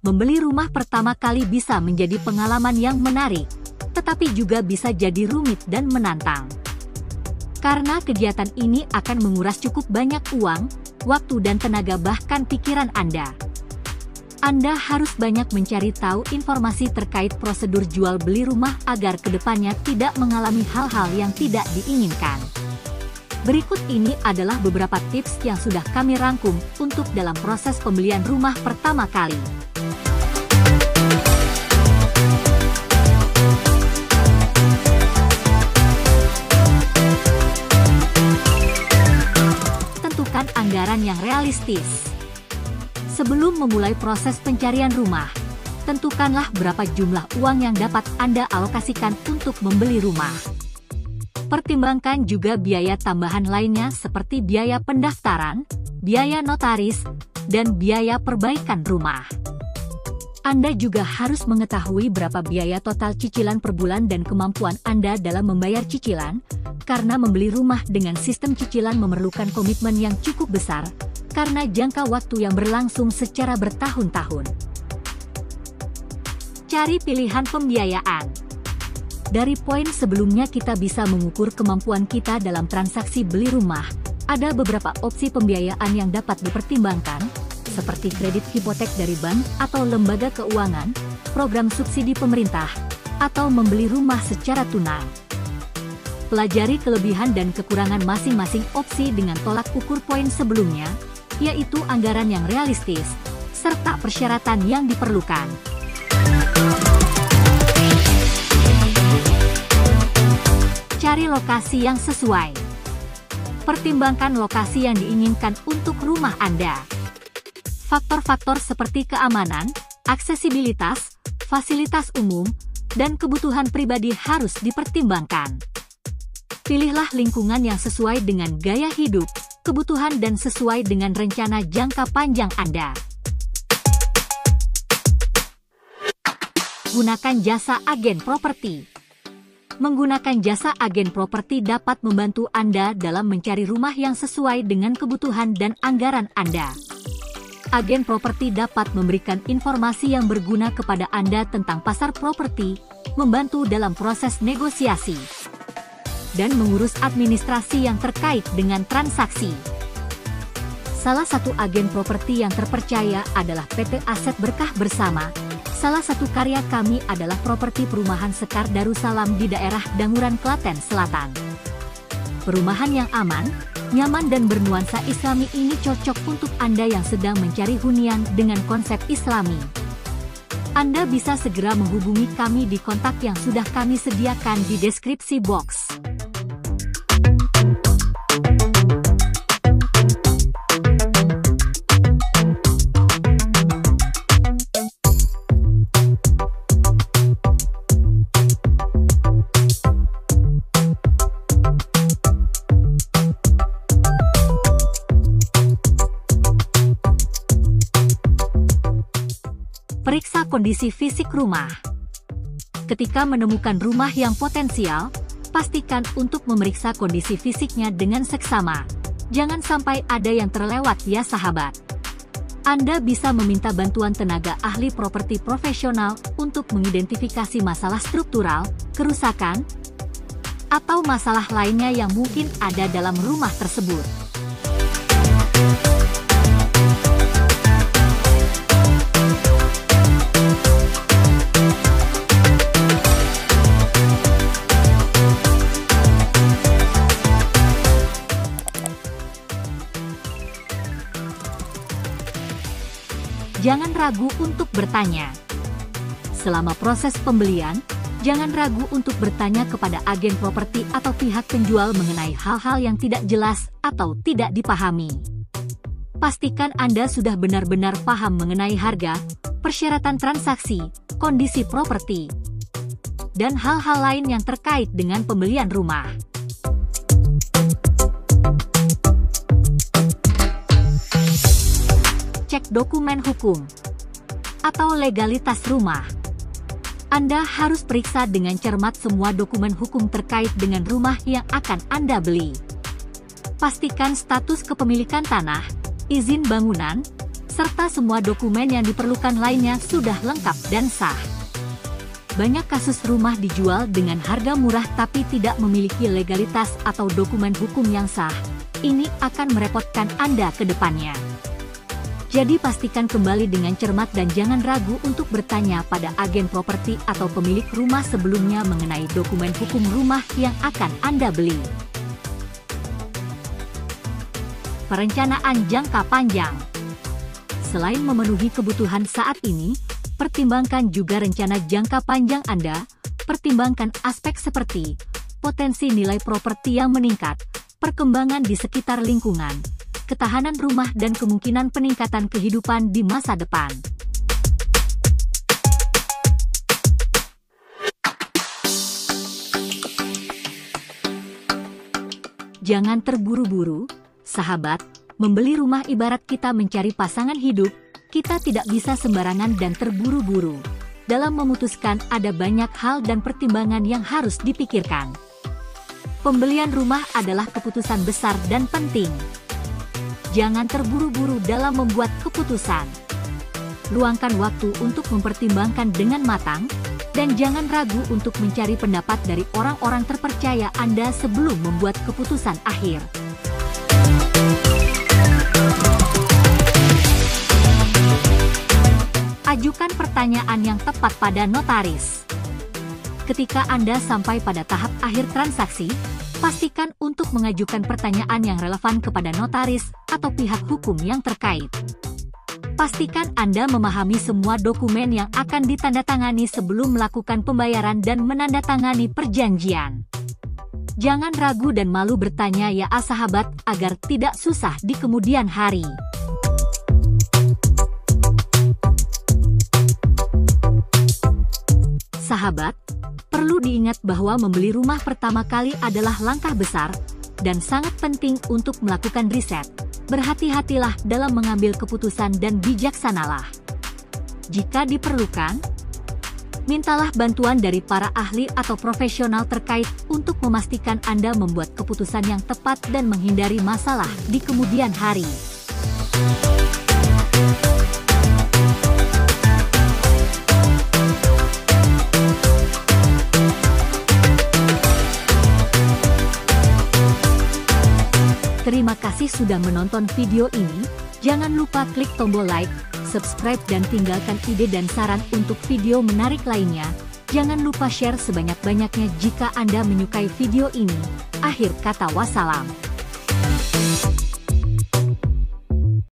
Membeli rumah pertama kali bisa menjadi pengalaman yang menarik, tetapi juga bisa jadi rumit dan menantang. Karena kegiatan ini akan menguras cukup banyak uang, waktu dan tenaga bahkan pikiran Anda. Anda harus banyak mencari tahu informasi terkait prosedur jual beli rumah agar kedepannya tidak mengalami hal-hal yang tidak diinginkan. Berikut ini adalah beberapa tips yang sudah kami rangkum untuk dalam proses pembelian rumah pertama kali. Tentukan anggaran yang realistis. Sebelum memulai proses pencarian rumah, tentukanlah berapa jumlah uang yang dapat Anda alokasikan untuk membeli rumah. Pertimbangkan juga biaya tambahan lainnya seperti biaya pendaftaran, biaya notaris, dan biaya perbaikan rumah. Anda juga harus mengetahui berapa biaya total cicilan per bulan dan kemampuan Anda dalam membayar cicilan, karena membeli rumah dengan sistem cicilan memerlukan komitmen yang cukup besar, karena jangka waktu yang berlangsung secara bertahun-tahun. Cari pilihan pembiayaan. Dari poin sebelumnya kita bisa mengukur kemampuan kita dalam transaksi beli rumah. Ada beberapa opsi pembiayaan yang dapat dipertimbangkan, seperti kredit hipotek dari bank atau lembaga keuangan, program subsidi pemerintah, atau membeli rumah secara tunai. Pelajari kelebihan dan kekurangan masing-masing opsi dengan tolak ukur poin sebelumnya, yaitu anggaran yang realistis, serta persyaratan yang diperlukan. Cari lokasi yang sesuai. Pertimbangkan lokasi yang diinginkan untuk rumah Anda. Faktor-faktor seperti keamanan, aksesibilitas, fasilitas umum, dan kebutuhan pribadi harus dipertimbangkan. Pilihlah lingkungan yang sesuai dengan gaya hidup, kebutuhan dan sesuai dengan rencana jangka panjang Anda. Gunakan jasa agen properti. Menggunakan jasa agen properti dapat membantu Anda dalam mencari rumah yang sesuai dengan kebutuhan dan anggaran Anda. Agen properti dapat memberikan informasi yang berguna kepada Anda tentang pasar properti, membantu dalam proses negosiasi, dan mengurus administrasi yang terkait dengan transaksi. Salah satu agen properti yang terpercaya adalah PT Aset Berkah Bersama. Salah satu karya kami adalah properti perumahan Sekar Darussalam di daerah Danguran, Klaten Selatan. Perumahan yang aman, nyaman dan bernuansa Islami ini cocok untuk Anda yang sedang mencari hunian dengan konsep Islami. Anda bisa segera menghubungi kami di kontak yang sudah kami sediakan di deskripsi box. Periksa kondisi fisik rumah. Ketika menemukan rumah yang potensial, pastikan untuk memeriksa kondisi fisiknya dengan seksama. Jangan sampai ada yang terlewat ya sahabat. Anda bisa meminta bantuan tenaga ahli properti profesional untuk mengidentifikasi masalah struktural, kerusakan, atau masalah lainnya yang mungkin ada dalam rumah tersebut. Jangan ragu untuk bertanya. Selama proses pembelian, jangan ragu untuk bertanya kepada agen properti atau pihak penjual mengenai hal-hal yang tidak jelas atau tidak dipahami. Pastikan Anda sudah benar-benar paham mengenai harga, persyaratan transaksi, kondisi properti, dan hal-hal lain yang terkait dengan pembelian rumah. Cek dokumen hukum atau legalitas rumah. Anda harus periksa dengan cermat semua dokumen hukum terkait dengan rumah yang akan Anda beli. Pastikan status kepemilikan tanah, izin bangunan, serta semua dokumen yang diperlukan lainnya sudah lengkap dan sah. Banyak kasus rumah dijual dengan harga murah tapi tidak memiliki legalitas atau dokumen hukum yang sah. Ini akan merepotkan Anda ke depannya. Jadi pastikan kembali dengan cermat dan jangan ragu untuk bertanya pada agen properti atau pemilik rumah sebelumnya mengenai dokumen hukum rumah yang akan Anda beli. Perencanaan jangka panjang. Selain memenuhi kebutuhan saat ini, pertimbangkan juga rencana jangka panjang Anda. Pertimbangkan aspek seperti potensi nilai properti yang meningkat, perkembangan di sekitar lingkungan, ketahanan rumah dan kemungkinan peningkatan kehidupan di masa depan. Jangan terburu-buru, sahabat. Membeli rumah ibarat kita mencari pasangan hidup. Kita tidak bisa sembarangan dan terburu-buru. Dalam memutuskan ada banyak hal dan pertimbangan yang harus dipikirkan. Pembelian rumah adalah keputusan besar dan penting. Jangan terburu-buru dalam membuat keputusan. Luangkan waktu untuk mempertimbangkan dengan matang, dan jangan ragu untuk mencari pendapat dari orang-orang terpercaya Anda sebelum membuat keputusan akhir. Ajukan pertanyaan yang tepat pada notaris. Ketika Anda sampai pada tahap akhir transaksi, pastikan untuk mengajukan pertanyaan yang relevan kepada notaris atau pihak hukum yang terkait. Pastikan Anda memahami semua dokumen yang akan ditandatangani sebelum melakukan pembayaran dan menandatangani perjanjian. Jangan ragu dan malu bertanya ya sahabat agar tidak susah di kemudian hari. Sahabat, perlu diingat bahwa membeli rumah pertama kali adalah langkah besar dan sangat penting untuk melakukan riset. Berhati-hatilah dalam mengambil keputusan dan bijaksanalah. Jika diperlukan, mintalah bantuan dari para ahli atau profesional terkait untuk memastikan Anda membuat keputusan yang tepat dan menghindari masalah di kemudian hari. Terima kasih sudah menonton video ini. Jangan lupa klik tombol like, subscribe dan tinggalkan ide dan saran untuk video menarik lainnya. Jangan lupa share sebanyak-banyaknya jika Anda menyukai video ini. Akhir kata wassalam.